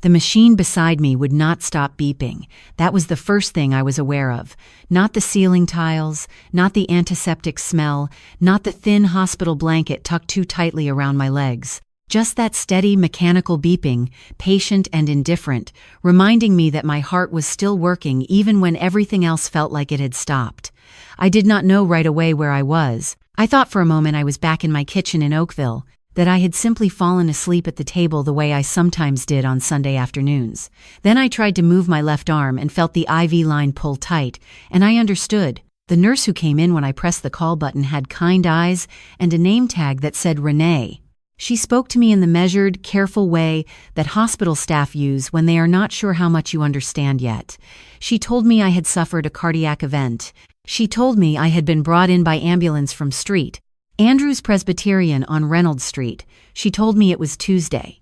The machine beside me would not stop beeping. That was the first thing I was aware of. Not the ceiling tiles, not the antiseptic smell, not the thin hospital blanket tucked too tightly around my legs. Just that steady mechanical beeping, patient and indifferent, reminding me that my heart was still working even when everything else felt like it had stopped. I did not know right away where I was. I thought for a moment I was back in my kitchen in Oakville, that I had simply fallen asleep at the table the way I sometimes did on Sunday afternoons. Then I tried to move my left arm and felt the IV line pull tight, and I understood. The nurse who came in when I pressed the call button had kind eyes and a name tag that said Renee. She spoke to me in the measured, careful way that hospital staff use when they are not sure how much you understand yet. She told me I had suffered a cardiac event. She told me I had been brought in by ambulance from Street Andrews Presbyterian on Reynolds Street. She told me it was Tuesday.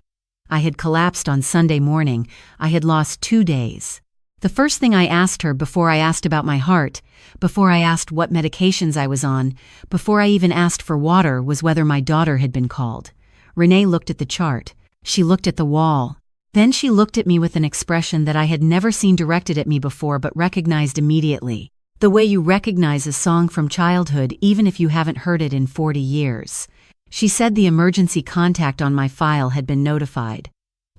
I had collapsed on Sunday morning. I had lost 2 days. The first thing I asked her before I asked about my heart, before I asked what medications I was on, before I even asked for water was whether my daughter had been called. Renee looked at the chart. She looked at the wall. Then she looked at me with an expression that I had never seen directed at me before but recognized immediately. The way you recognize a song from childhood even if you haven't heard it in 40 years. She said the emergency contact on my file had been notified.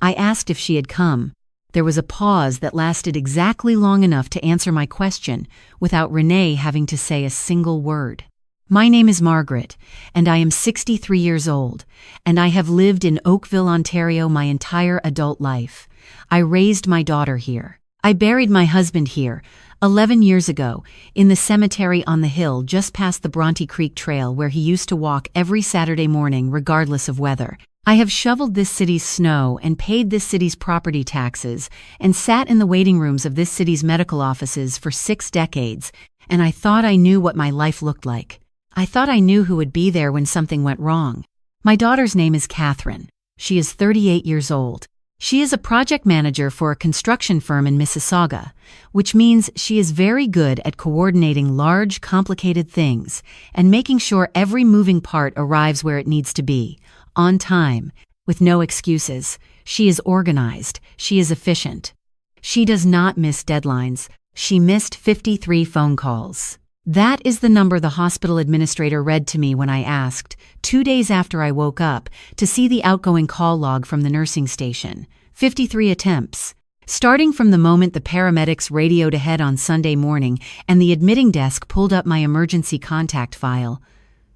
I asked if she had come. There was a pause that lasted exactly long enough to answer my question without Renee having to say a single word. My name is Margaret, and I am 63 years old, and I have lived in Oakville, Ontario my entire adult life. I raised my daughter here. I buried my husband here, 11 years ago, in the cemetery on the hill just past the Bronte Creek Trail where he used to walk every Saturday morning regardless of weather. I have shoveled this city's snow and paid this city's property taxes and sat in the waiting rooms of this city's medical offices for 6 decades, and I thought I knew what my life looked like. I thought I knew who would be there when something went wrong. My daughter's name is Catherine. She is 38 years old. She is a project manager for a construction firm in Mississauga, which means she is very good at coordinating large, complicated things and making sure every moving part arrives where it needs to be, on time, with no excuses. She is organized. She is efficient. She does not miss deadlines. She missed 53 phone calls. That is the number the hospital administrator read to me when I asked, 2 days after I woke up, to see the outgoing call log from the nursing station. 53 attempts. Starting from the moment the paramedics radioed ahead on Sunday morning and the admitting desk pulled up my emergency contact file.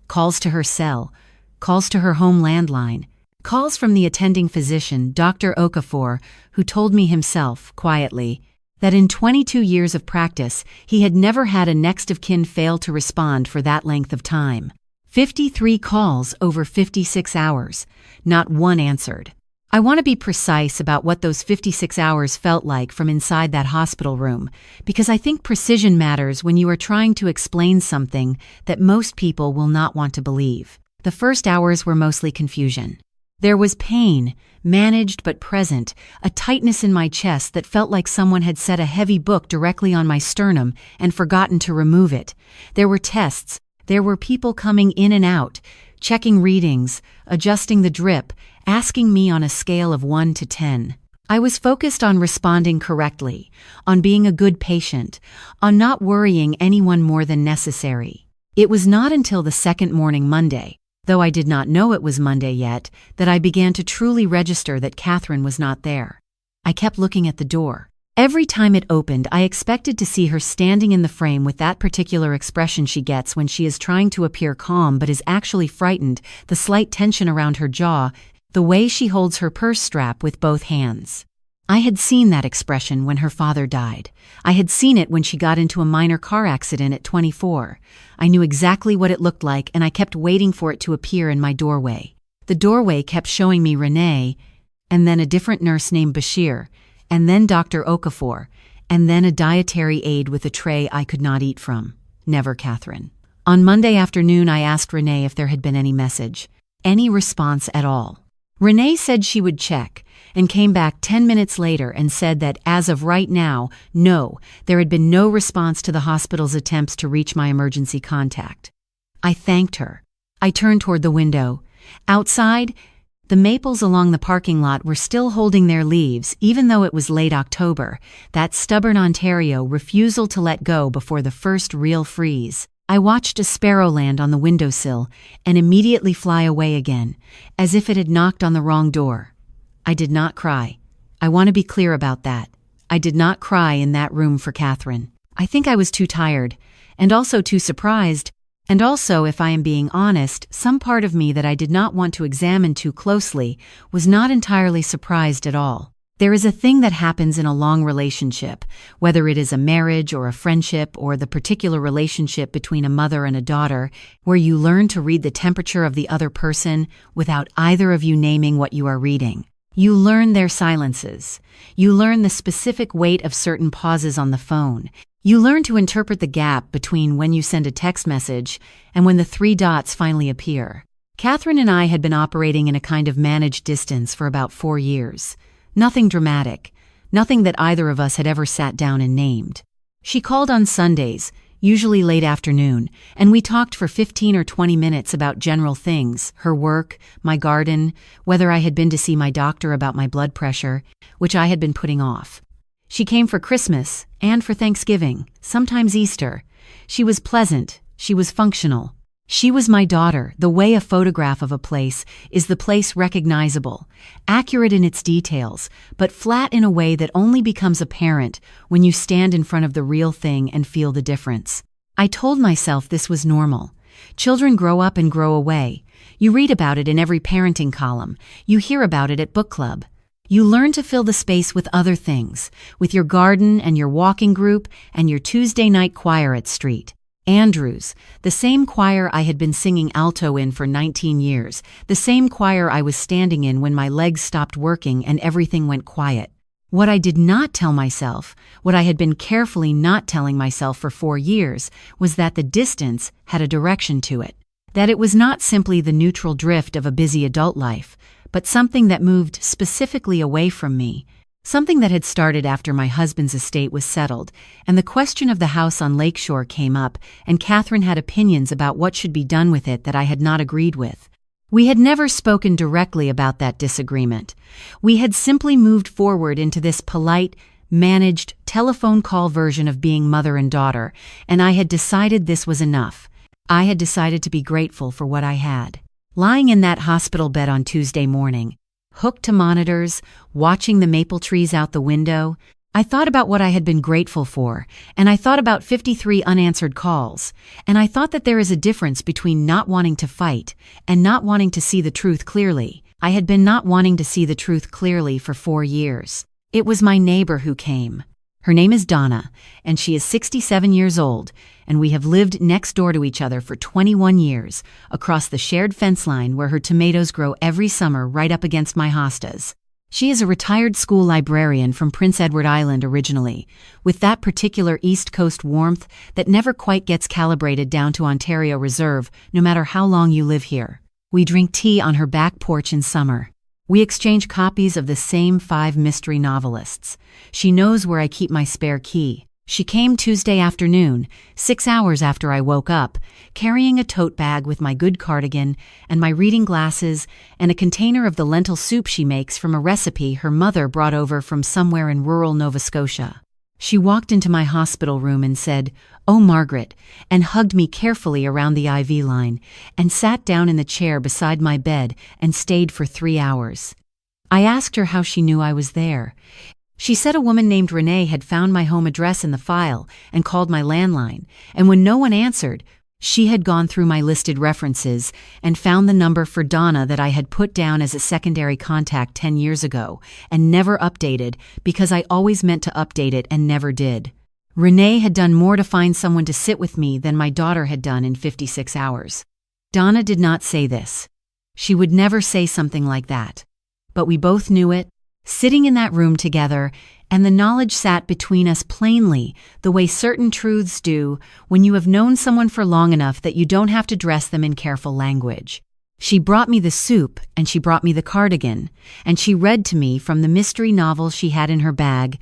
Calls to her cell. Calls to her home landline. Calls from the attending physician, Dr. Okafor, who told me himself, quietly, that in 22 years of practice, he had never had a next of kin fail to respond for that length of time. 53 calls over 56 hours. Not one answered. I want to be precise about what those 56 hours felt like from inside that hospital room, because I think precision matters when you are trying to explain something that most people will not want to believe. The first hours were mostly confusion. There was pain, managed but present, a tightness in my chest that felt like someone had set a heavy book directly on my sternum and forgotten to remove it. There were tests. There were people coming in and out, checking readings, adjusting the drip, asking me on a scale of 1 to 10. I was focused on responding correctly, on being a good patient, on not worrying anyone more than necessary. It was not until the second morning Monday, though I did not know it was Monday yet, that I began to truly register that Catherine was not there. I kept looking at the door. Every time it opened, I expected to see her standing in the frame with that particular expression she gets when she is trying to appear calm but is actually frightened, the slight tension around her jaw, the way she holds her purse strap with both hands. I had seen that expression when her father died. I had seen it when she got into a minor car accident at 24. I knew exactly what it looked like, and I kept waiting for it to appear in my doorway. The doorway kept showing me Renee, and then a different nurse named Bashir, and then Dr. Okafor, and then a dietary aide with a tray I could not eat from. Never Catherine. On Monday afternoon, I asked Renee if there had been any message, any response at all. Renee said she would check, and came back 10 minutes later and said that as of right now, no, there had been no response to the hospital's attempts to reach my emergency contact. I thanked her. I turned toward the window. Outside, The maples along the parking lot were still holding their leaves, even though it was late October, that stubborn Ontario refusal to let go before the first real freeze. I watched a sparrow land on the windowsill and immediately fly away again, as if it had knocked on the wrong door. I did not cry. I want to be clear about that. I did not cry in that room for Catherine. I think I was too tired, and also too surprised, and also, if I am being honest, some part of me that I did not want to examine too closely was not entirely surprised at all. There is a thing that happens in a long relationship, whether it is a marriage or a friendship or the particular relationship between a mother and a daughter, where you learn to read the temperature of the other person without either of you naming what you are reading. You learn their silences. You learn the specific weight of certain pauses on the phone. You learn to interpret the gap between when you send a text message and when the 3 dots finally appear. Catherine and I had been operating in a kind of managed distance for about 4 years. Nothing dramatic, nothing that either of us had ever sat down and named. She called on Sundays, usually late afternoon, and we talked for 15 or 20 minutes about general things, her work, my garden, whether I had been to see my doctor about my blood pressure, which I had been putting off. She came for Christmas and for Thanksgiving, sometimes Easter. She was pleasant, she was functional. She was my daughter, the way a photograph of a place is the place recognizable, accurate in its details, but flat in a way that only becomes apparent when you stand in front of the real thing and feel the difference. I told myself this was normal. Children grow up and grow away. You read about it in every parenting column. You hear about it at book club. You learn to fill the space with other things, with your garden and your walking group and your Tuesday night choir at street. Andrews, the same choir I had been singing alto in for 19 years, the same choir I was standing in when my legs stopped working and everything went quiet. What I did not tell myself, what I had been carefully not telling myself for 4 years, was that the distance had a direction to it. That it was not simply the neutral drift of a busy adult life, but something that moved specifically away from me. Something that had started after my husband's estate was settled, and the question of the house on Lakeshore came up, and Catherine had opinions about what should be done with it that I had not agreed with. We had never spoken directly about that disagreement. We had simply moved forward into this polite, managed, telephone call version of being mother and daughter, and I had decided this was enough. I had decided to be grateful for what I had. Lying in that hospital bed on Tuesday morning, hooked to monitors, watching the maple trees out the window, I thought about what I had been grateful for, and I thought about 53 unanswered calls, and I thought that there is a difference between not wanting to fight and not wanting to see the truth clearly. I had been not wanting to see the truth clearly for 4 years. It was my neighbor who came. Her name is Donna, and she is 67 years old, and we have lived next door to each other for 21 years, across the shared fence line where her tomatoes grow every summer right up against my hostas. She is a retired school librarian from Prince Edward Island originally, with that particular East Coast warmth that never quite gets calibrated down to Ontario Reserve, no matter how long you live here. We drink tea on her back porch in summer. We exchange copies of the same 5 mystery novelists. She knows where I keep my spare key. She came Tuesday afternoon, 6 hours after I woke up, carrying a tote bag with my good cardigan and my reading glasses and a container of the lentil soup she makes from a recipe her mother brought over from somewhere in rural Nova Scotia. She walked into my hospital room and said, "Oh, Margaret," and hugged me carefully around the IV line, and sat down in the chair beside my bed and stayed for 3 hours. I asked her how she knew I was there. She said a woman named Renee had found my home address in the file and called my landline, and when no one answered, she had gone through my listed references and found the number for Donna that I had put down as a secondary contact 10 years ago and never updated because I always meant to update it and never did. Renee had done more to find someone to sit with me than my daughter had done in 56 hours. Donna did not say this. She would never say something like that. But we both knew it, sitting in that room together, and the knowledge sat between us plainly, the way certain truths do when you have known someone for long enough that you don't have to dress them in careful language. She brought me the soup, and she brought me the cardigan, and she read to me from the mystery novel she had in her bag,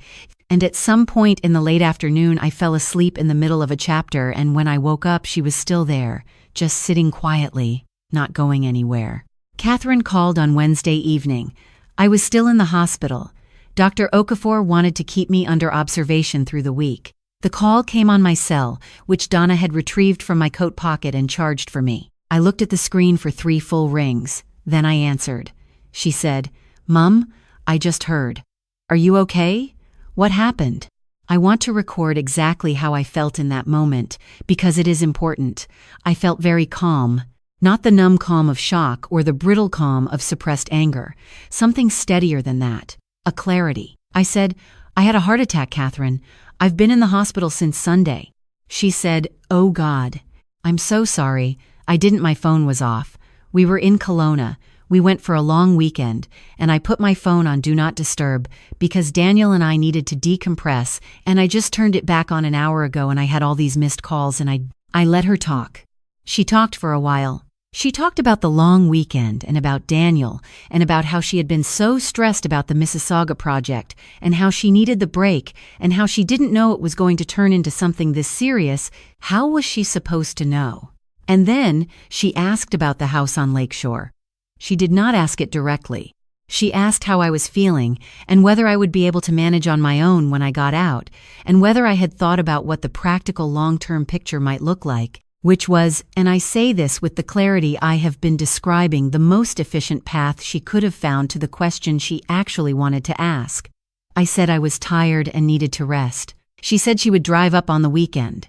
and at some point in the late afternoon I fell asleep in the middle of a chapter, and when I woke up she was still there, just sitting quietly, not going anywhere. Catherine called on Wednesday evening. I was still in the hospital. Dr. Okafor wanted to keep me under observation through the week. The call came on my cell, which Donna had retrieved from my coat pocket and charged for me. I looked at the screen for 3 full rings. Then I answered. She said, "Mum, I just heard. Are you okay? What happened?" I want to record exactly how I felt in that moment, because it is important. I felt very calm. Not the numb calm of shock or the brittle calm of suppressed anger. Something steadier than that. A clarity. I said, "I had a heart attack, Catherine. I've been in the hospital since Sunday." She said, "Oh God. I'm so sorry. My phone was off. We were in Kelowna. We went for a long weekend, and I put my phone on Do Not Disturb because Daniel and I needed to decompress, and I just turned it back on an hour ago and I had all these missed calls and I let her talk." She talked for a while. She talked about the long weekend and about Daniel and about how she had been so stressed about the Mississauga project and how she needed the break and how she didn't know it was going to turn into something this serious. How was she supposed to know? And then she asked about the house on Lakeshore. She did not ask it directly. She asked how I was feeling and whether I would be able to manage on my own when I got out and whether I had thought about what the practical long-term picture might look like, which was, and I say this with the clarity I have been describing, the most efficient path she could have found to the question she actually wanted to ask. I said I was tired and needed to rest. She said she would drive up on the weekend.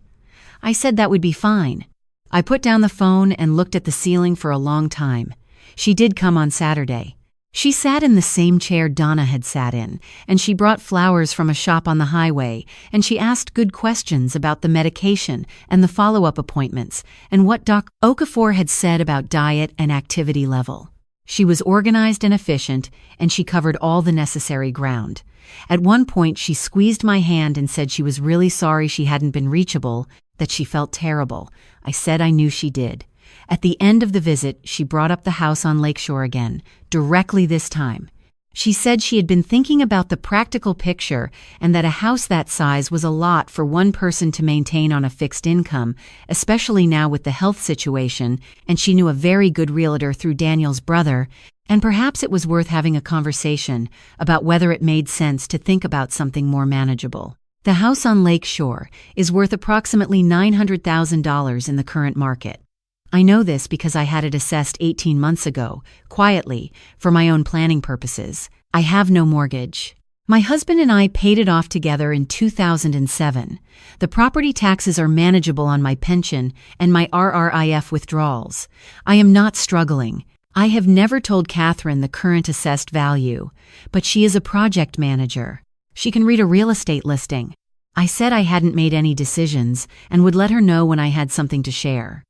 I said that would be fine. I put down the phone and looked at the ceiling for a long time. She did come on Saturday. She sat in the same chair Donna had sat in, and she brought flowers from a shop on the highway, and she asked good questions about the medication and the follow-up appointments and what Dr. Okafor had said about diet and activity level. She was organized and efficient, and she covered all the necessary ground. At one point, she squeezed my hand and said she was really sorry she hadn't been reachable, that she felt terrible. I said I knew she did. At the end of the visit, she brought up the house on Lakeshore again, directly this time. She said she had been thinking about the practical picture and that a house that size was a lot for one person to maintain on a fixed income, especially now with the health situation, and she knew a very good realtor through Daniel's brother, and perhaps it was worth having a conversation about whether it made sense to think about something more manageable. The house on Lakeshore is worth approximately $900,000 in the current market. I know this because I had it assessed 18 months ago, quietly, for my own planning purposes. I have no mortgage. My husband and I paid it off together in 2007. The property taxes are manageable on my pension and my RRIF withdrawals. I am not struggling. I have never told Catherine the current assessed value, but she is a project manager. She can read a real estate listing. I said I hadn't made any decisions and would let her know when I had something to share.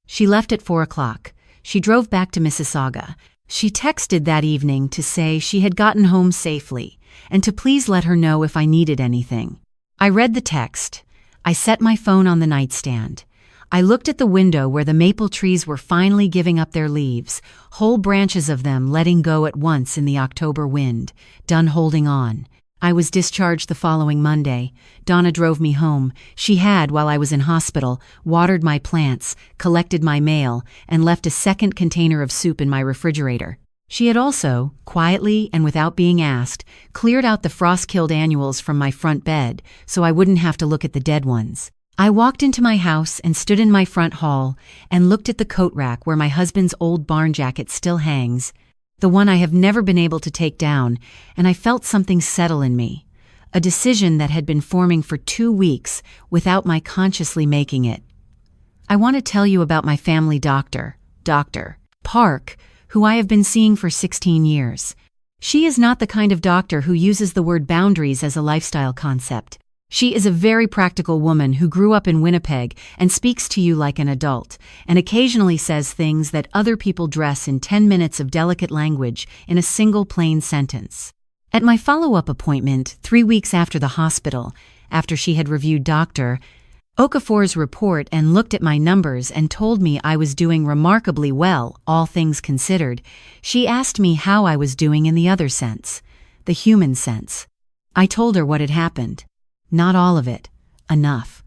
She left at 4 o'clock. She drove back to Mississauga. She texted that evening to say she had gotten home safely and to please let her know if I needed anything. I read the text. I set my phone on the nightstand. I looked at the window where the maple trees were finally giving up their leaves, whole branches of them letting go at once in the October wind, done holding on. I was discharged the following Monday. Donna drove me home. She had, while I was in hospital, watered my plants, collected my mail, and left a second container of soup in my refrigerator. She had also, quietly and without being asked, cleared out the frost-killed annuals from my front bed so I wouldn't have to look at the dead ones. I walked into my house and stood in my front hall and looked at the coat rack where my husband's old barn jacket still hangs, the one I have never been able to take down, and I felt something settle in me, a decision that had been forming for 2 weeks without my consciously making it. I want to tell you about my family doctor, Dr. Park, who I have been seeing for 16 years. She is not the kind of doctor who uses the word boundaries as a lifestyle concept. She is a very practical woman who grew up in Winnipeg and speaks to you like an adult, and occasionally says things that other people dress in 10 minutes of delicate language in a single plain sentence. At my follow-up appointment, 3 weeks after the hospital, after she had reviewed Dr. Okafor's report and looked at my numbers and told me I was doing remarkably well, all things considered, she asked me how I was doing in the other sense, the human sense. I told her what had happened. Not all of it. Enough.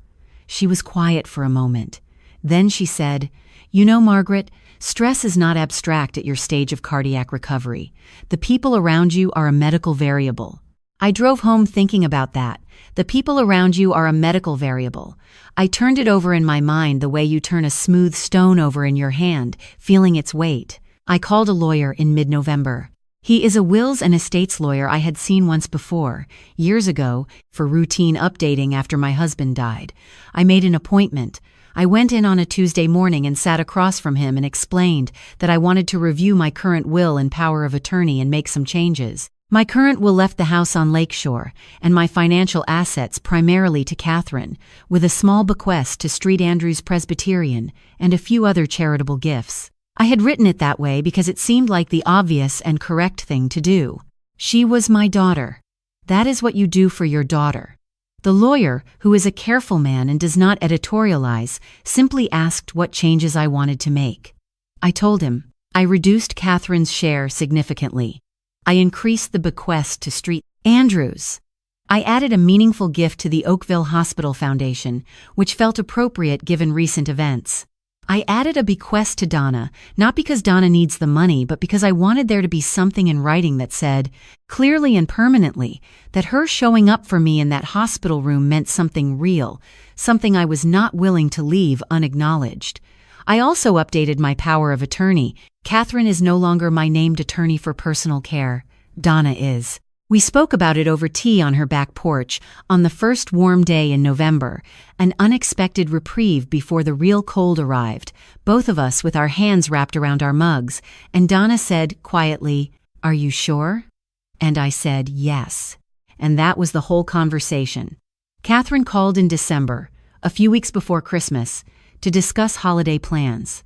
She was quiet for a moment. Then she said, "You know, Margaret, Stress is not abstract at your stage of cardiac recovery. The people around you are a medical variable. I drove home thinking about that. The people around you are a medical variable. I turned it over in my mind the way you turn a smooth stone over in your hand, feeling its weight. I called a lawyer in mid-November. He is a wills and estates lawyer I had seen once before, years ago, for routine updating after my husband died. I made an appointment. I went in on a Tuesday morning and sat across from him and explained that I wanted to review my current will and power of attorney and make some changes. My current will left the house on Lakeshore, and my financial assets primarily to Catherine, with a small bequest to St. Andrew's Presbyterian and a few other charitable gifts. I had written it that way because it seemed like the obvious and correct thing to do. She was my daughter. That is what you do for your daughter. The lawyer, who is a careful man and does not editorialize, simply asked what changes I wanted to make. I told him. I reduced Catherine's share significantly. I increased the bequest to St. Andrews. I added a meaningful gift to the Oakville Hospital Foundation, which felt appropriate given recent events. I added a bequest to Donna, not because Donna needs the money, but because I wanted there to be something in writing that said, clearly and permanently, that her showing up for me in that hospital room meant something real, something I was not willing to leave unacknowledged. I also updated my power of attorney. Catherine is no longer my named attorney for personal care. Donna is. We spoke about it over tea on her back porch on the first warm day in November, an unexpected reprieve before the real cold arrived, both of us with our hands wrapped around our mugs, and Donna said quietly, "Are you sure?" And I said, yes. And that was the whole conversation. Catherine called in December, a few weeks before Christmas, to discuss holiday plans.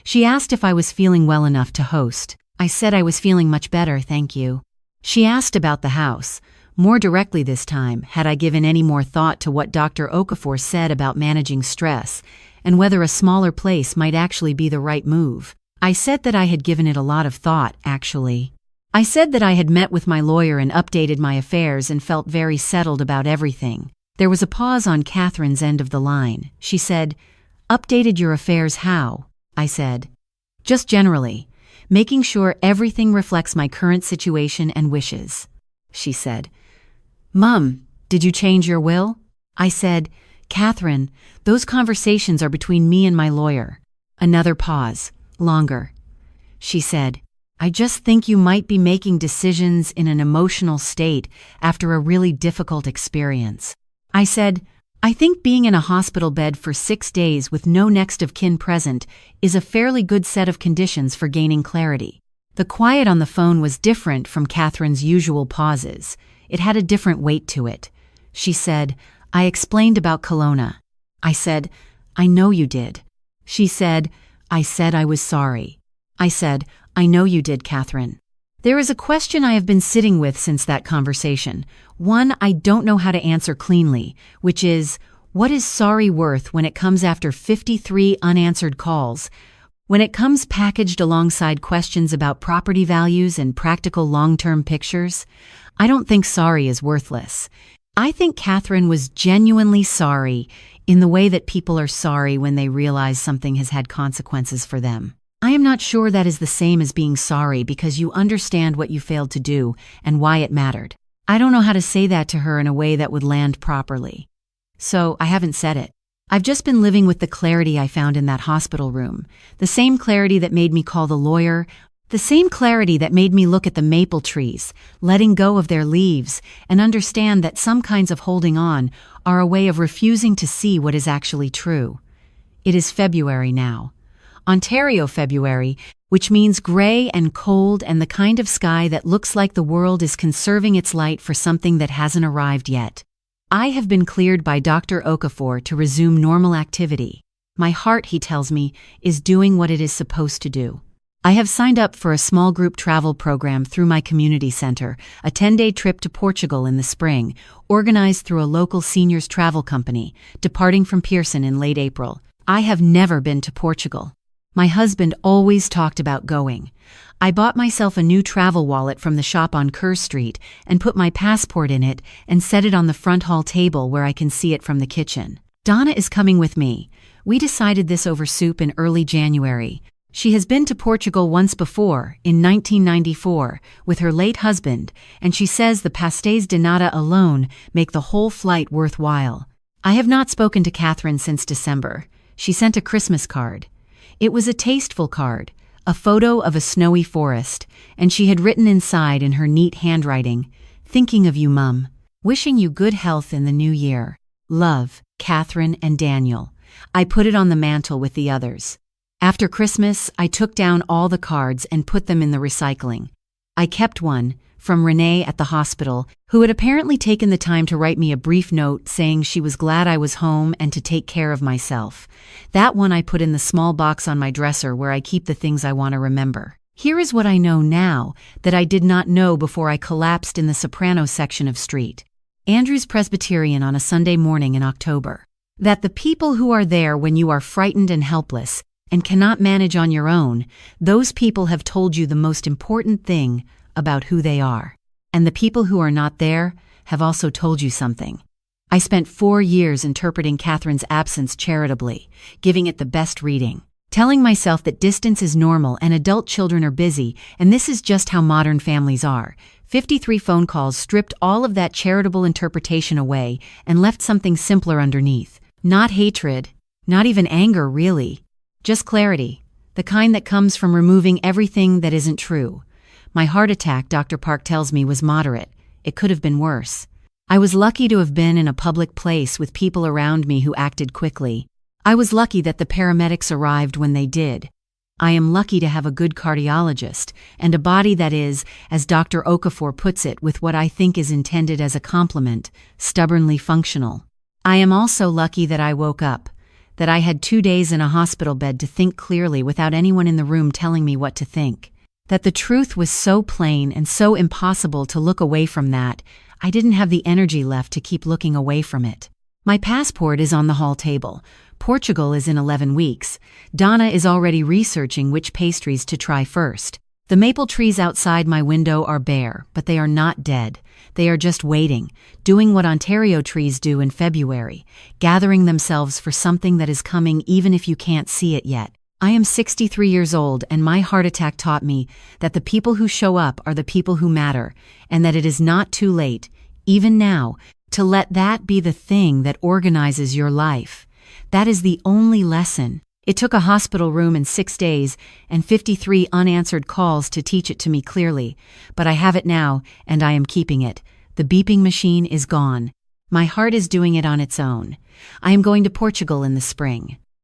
She asked if I was feeling well enough to host. I said I was feeling much better, thank you. She asked about the house. More directly this time, had I given any more thought to what Dr. Okafor said about managing stress, and whether a smaller place might actually be the right move. I said that I had given it a lot of thought, actually. I said that I had met with my lawyer and updated my affairs and felt very settled about everything. There was a pause on Catherine's end of the line. She said, "Updated your affairs how?" I said, "Just generally, making sure everything reflects my current situation and wishes." She said, "Mum, did you change your will?" I said, "Catherine, those conversations are between me and my lawyer." Another pause, longer. She said, "I just think you might be making decisions in an emotional state after a really difficult experience." I said, "I think being in a hospital bed for 6 days with no next of kin present is a fairly good set of conditions for gaining clarity." The quiet on the phone was different from Catherine's usual pauses. It had a different weight to it. She said, "I explained about Kelowna." I said, "I know you did." She said, "I said I was sorry." I said, "I know you did, Catherine." There is a question I have been sitting with since that conversation, one I don't know how to answer cleanly, which is, what is sorry worth when it comes after 53 unanswered calls, when it comes packaged alongside questions about property values and practical long-term pictures? I don't think sorry is worthless. I think Catherine was genuinely sorry in the way that people are sorry when they realize something has had consequences for them. I am not sure that is the same as being sorry because you understand what you failed to do and why it mattered. I don't know how to say that to her in a way that would land properly. So I haven't said it. I've just been living with the clarity I found in that hospital room, the same clarity that made me call the lawyer, the same clarity that made me look at the maple trees, letting go of their leaves, and understand that some kinds of holding on are a way of refusing to see what is actually true. It is February now. Ontario February, which means gray and cold and the kind of sky that looks like the world is conserving its light for something that hasn't arrived yet. I have been cleared by Dr. Okafor to resume normal activity. My heart, he tells me, is doing what it is supposed to do. I have signed up for a small group travel program through my community center, a 10-day trip to Portugal in the spring, organized through a local seniors travel company, departing from Pearson in late April. I have never been to Portugal. My husband always talked about going. I bought myself a new travel wallet from the shop on Kerr Street and put my passport in it and set it on the front hall table where I can see it from the kitchen. Donna is coming with me. We decided this over soup in early January. She has been to Portugal once before, in 1994, with her late husband, and she says the pastéis de nata alone make the whole flight worthwhile. I have not spoken to Catherine since December. She sent a Christmas card. It was a tasteful card, a photo of a snowy forest, and she had written inside in her neat handwriting, "Thinking of you, Mum. Wishing you good health in the new year. Love, Catherine and Daniel." I put it on the mantel with the others. After Christmas, I took down all the cards and put them in the recycling. I kept one, from Renee at the hospital, who had apparently taken the time to write me a brief note saying she was glad I was home and to take care of myself. That one I put in the small box on my dresser where I keep the things I want to remember. Here is what I know now that I did not know before I collapsed in the Soprano section of Street Andrews Presbyterian on a Sunday morning in October. That the people who are there when you are frightened and helpless and cannot manage on your own, those people have told you the most important thing about who they are. And the people who are not there have also told you something. I spent 4 years interpreting Catherine's absence charitably, giving it the best reading, telling myself that distance is normal and adult children are busy, and this is just how modern families are. 53 phone calls stripped all of that charitable interpretation away and left something simpler underneath. Not hatred, not even anger really. Just clarity, the kind that comes from removing everything that isn't true. My heart attack, Dr. Park tells me, was moderate. It could have been worse. I was lucky to have been in a public place with people around me who acted quickly. I was lucky that the paramedics arrived when they did. I am lucky to have a good cardiologist and a body that is, as Dr. Okafor puts it with what I think is intended as a compliment, stubbornly functional. I am also lucky that I woke up, that I had 2 days in a hospital bed to think clearly without anyone in the room telling me what to think. That the truth was so plain and so impossible to look away from that, I didn't have the energy left to keep looking away from it. My passport is on the hall table. Portugal is in 11 weeks. Donna is already researching which pastries to try first. The maple trees outside my window are bare, but they are not dead. They are just waiting, doing what Ontario trees do in February, gathering themselves for something that is coming even if you can't see it yet. I am 63 years old, and my heart attack taught me that the people who show up are the people who matter, and that it is not too late, even now, to let that be the thing that organizes your life. That is the only lesson. It took a hospital room and 6 days and 53 unanswered calls to teach it to me clearly, but I have it now, and I am keeping it. The beeping machine is gone. My heart is doing it on its own. I am going to Portugal in the spring.